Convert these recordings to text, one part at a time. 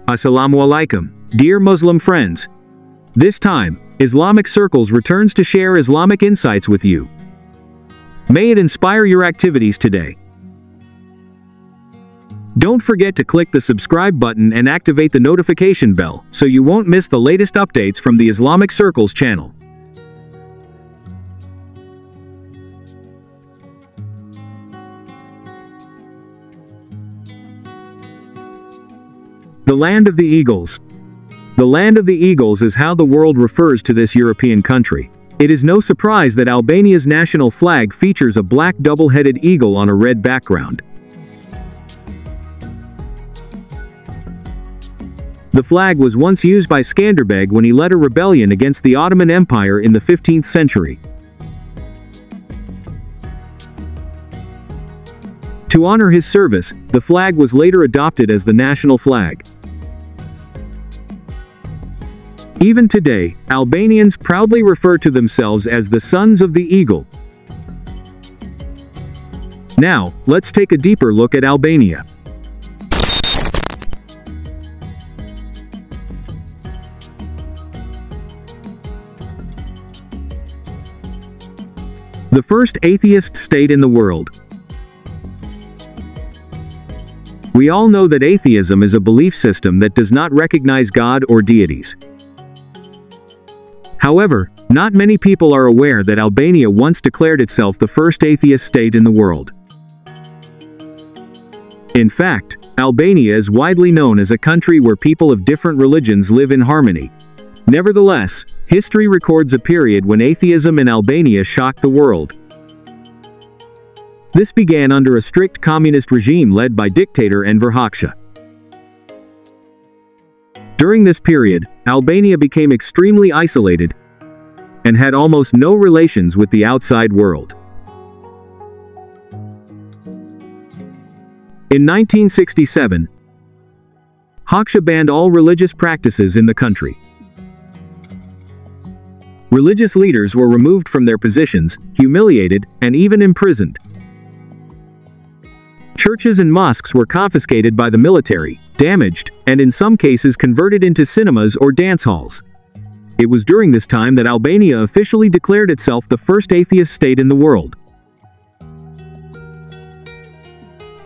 Assalamu alaikum, dear Muslim friends. This time, Islamic Circles returns to share Islamic insights with you. May it inspire your activities today. Don't forget to click the subscribe button and activate the notification bell so you won't miss the latest updates from the Islamic Circles channel. The Land of the Eagles. The Land of the Eagles is how the world refers to this European country. It is no surprise that Albania's national flag features a black double-headed eagle on a red background. The flag was once used by Skanderbeg when he led a rebellion against the Ottoman Empire in the 15th century. To honor his service, the flag was later adopted as the national flag. Even today, Albanians proudly refer to themselves as the Sons of the Eagle. Now, let's take a deeper look at Albania. The first atheist state in the world. We all know that atheism is a belief system that does not recognize God or deities. However, not many people are aware that Albania once declared itself the first atheist state in the world. In fact, Albania is widely known as a country where people of different religions live in harmony. Nevertheless, history records a period when atheism in Albania shocked the world. This began under a strict communist regime led by dictator Enver Hoxha. During this period, Albania became extremely isolated and had almost no relations with the outside world. In 1967, Hoxha banned all religious practices in the country. Religious leaders were removed from their positions, humiliated, and even imprisoned. Churches and mosques were confiscated by the military, damaged, and in some cases converted into cinemas or dance halls. It was during this time that Albania officially declared itself the first atheist state in the world.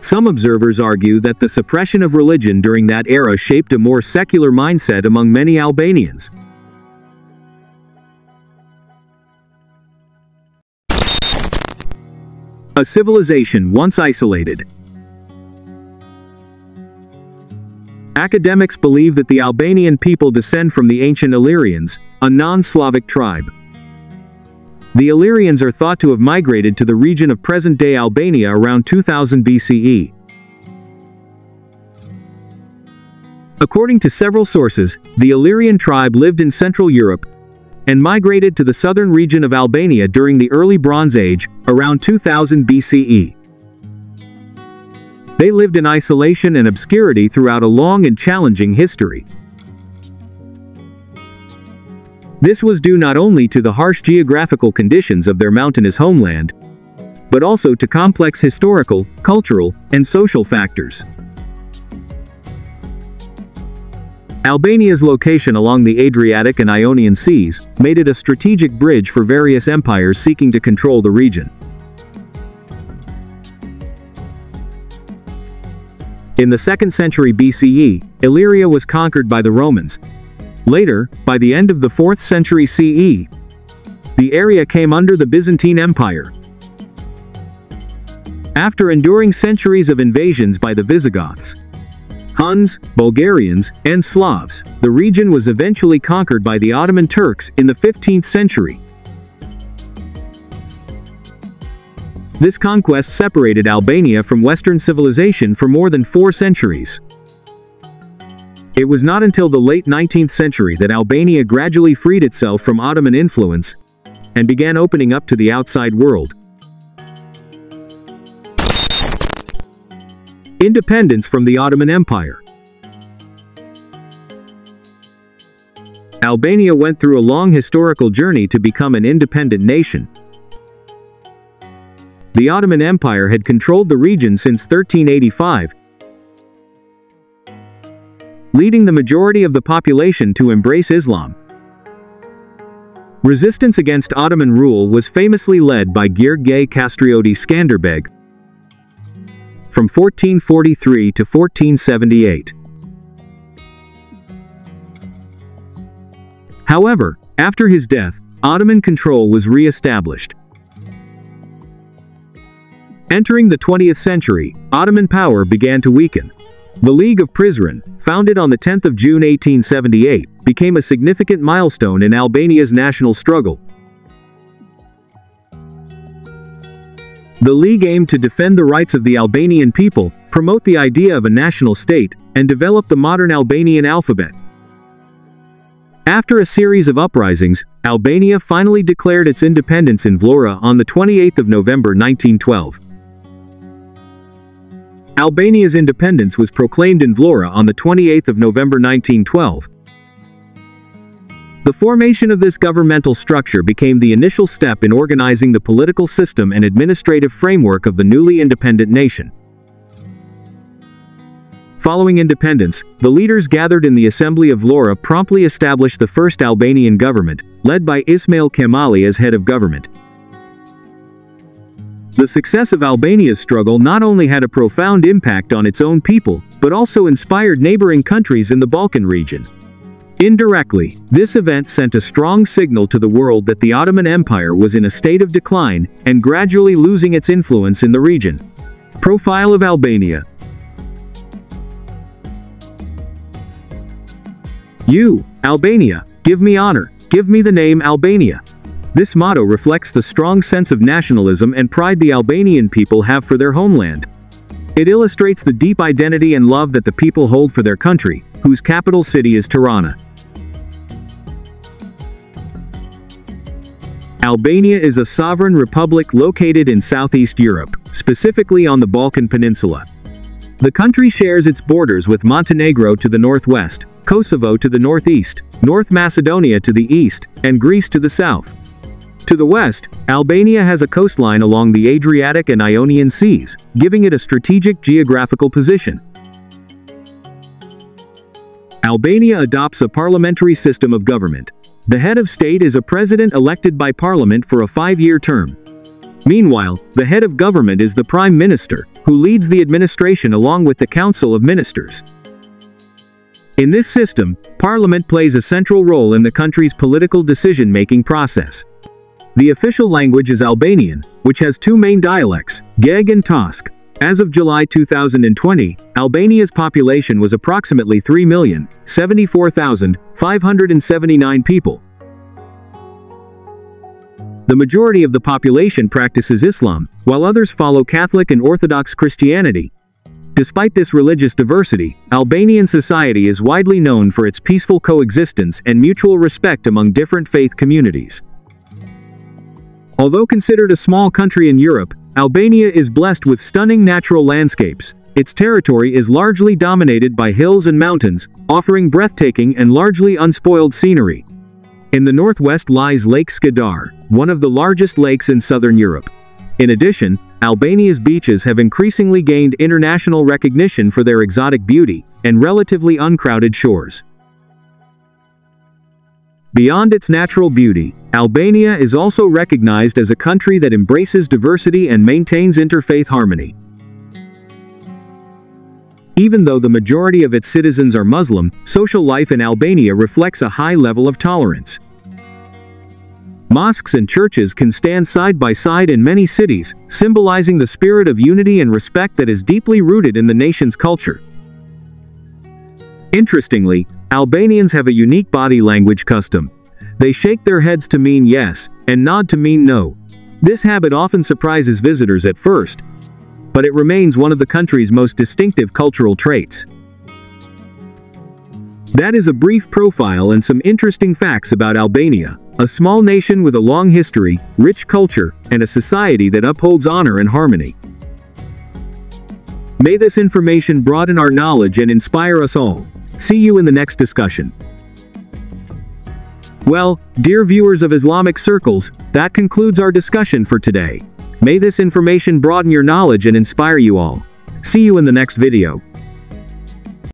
Some observers argue that the suppression of religion during that era shaped a more secular mindset among many Albanians. A civilization once isolated. Academics believe that the Albanian people descend from the ancient Illyrians, a non-Slavic tribe. The Illyrians are thought to have migrated to the region of present-day Albania around 2000 BCE. According to several sources, the Illyrian tribe lived in Central Europe and migrated to the southern region of Albania during the early Bronze Age, around 2000 BCE. They lived in isolation and obscurity throughout a long and challenging history. This was due not only to the harsh geographical conditions of their mountainous homeland, but also to complex historical, cultural, and social factors. Albania's location along the Adriatic and Ionian Seas made it a strategic bridge for various empires seeking to control the region. In the 2nd century BCE, Illyria was conquered by the Romans. Later, by the end of the 4th century CE, the area came under the Byzantine Empire. After enduring centuries of invasions by the Visigoths, Huns, Bulgarians, and Slavs, the region was eventually conquered by the Ottoman Turks in the 15th century. This conquest separated Albania from Western civilization for more than 4 centuries. It was not until the late 19th century that Albania gradually freed itself from Ottoman influence and began opening up to the outside world. Independence from the Ottoman Empire. Albania went through a long historical journey to become an independent nation. The Ottoman Empire had controlled the region since 1385, leading the majority of the population to embrace Islam. Resistance against Ottoman rule was famously led by Gheorghe Castrioti Skanderbeg from 1443 to 1478. However, after his death, Ottoman control was re-established. Entering the 20th century, Ottoman power began to weaken. The League of Prizren, founded on the 10th of June 1878, became a significant milestone in Albania's national struggle. The League aimed to defend the rights of the Albanian people, promote the idea of a national state, and develop the modern Albanian alphabet. After a series of uprisings, Albania finally declared its independence in Vlora on the 28th of November 1912. Albania's independence was proclaimed in Vlora on the 28th of November 1912. The formation of this governmental structure became the initial step in organizing the political system and administrative framework of the newly independent nation. Following independence, the leaders gathered in the Assembly of Vlora promptly established the first Albanian government, led by Ismail Kemali as head of government. The success of Albania's struggle not only had a profound impact on its own people, but also inspired neighboring countries in the Balkan region. Indirectly, this event sent a strong signal to the world that the Ottoman Empire was in a state of decline and gradually losing its influence in the region. Profile of Albania. You, Albania, give me honor, give me the name Albania. This motto reflects the strong sense of nationalism and pride the Albanian people have for their homeland. It illustrates the deep identity and love that the people hold for their country, whose capital city is Tirana. Albania is a sovereign republic located in Southeast Europe, specifically on the Balkan Peninsula. The country shares its borders with Montenegro to the northwest, Kosovo to the northeast, North Macedonia to the east, and Greece to the south. To the west, Albania has a coastline along the Adriatic and Ionian Seas, giving it a strategic geographical position. Albania adopts a parliamentary system of government. The head of state is a president elected by parliament for a 5-year term. Meanwhile, the head of government is the prime minister, who leads the administration along with the council of ministers. In this system, parliament plays a central role in the country's political decision-making process. The official language is Albanian, which has two main dialects, Geg and Tosk. As of July 2020, Albania's population was approximately 3,074,579 people. The majority of the population practices Islam, while others follow Catholic and Orthodox Christianity. Despite this religious diversity, Albanian society is widely known for its peaceful coexistence and mutual respect among different faith communities. Although considered a small country in Europe, Albania is blessed with stunning natural landscapes. Its territory is largely dominated by hills and mountains, offering breathtaking and largely unspoiled scenery. In the northwest lies Lake Skadar, one of the largest lakes in southern Europe. In addition, Albania's beaches have increasingly gained international recognition for their exotic beauty and relatively uncrowded shores. Beyond its natural beauty, Albania is also recognized as a country that embraces diversity and maintains interfaith harmony. Even though the majority of its citizens are Muslim, social life in Albania reflects a high level of tolerance. Mosques and churches can stand side by side in many cities, symbolizing the spirit of unity and respect that is deeply rooted in the nation's culture. Interestingly, Albanians have a unique body language custom. They shake their heads to mean yes, and nod to mean no. This habit often surprises visitors at first, but it remains one of the country's most distinctive cultural traits. That is a brief profile and some interesting facts about Albania, a small nation with a long history, rich culture, and a society that upholds honor and harmony. May this information broaden our knowledge and inspire us all. See you in the next discussion. Well, dear viewers of Islamic circles, that concludes our discussion for today. May this information broaden your knowledge and inspire you all. See you in the next video.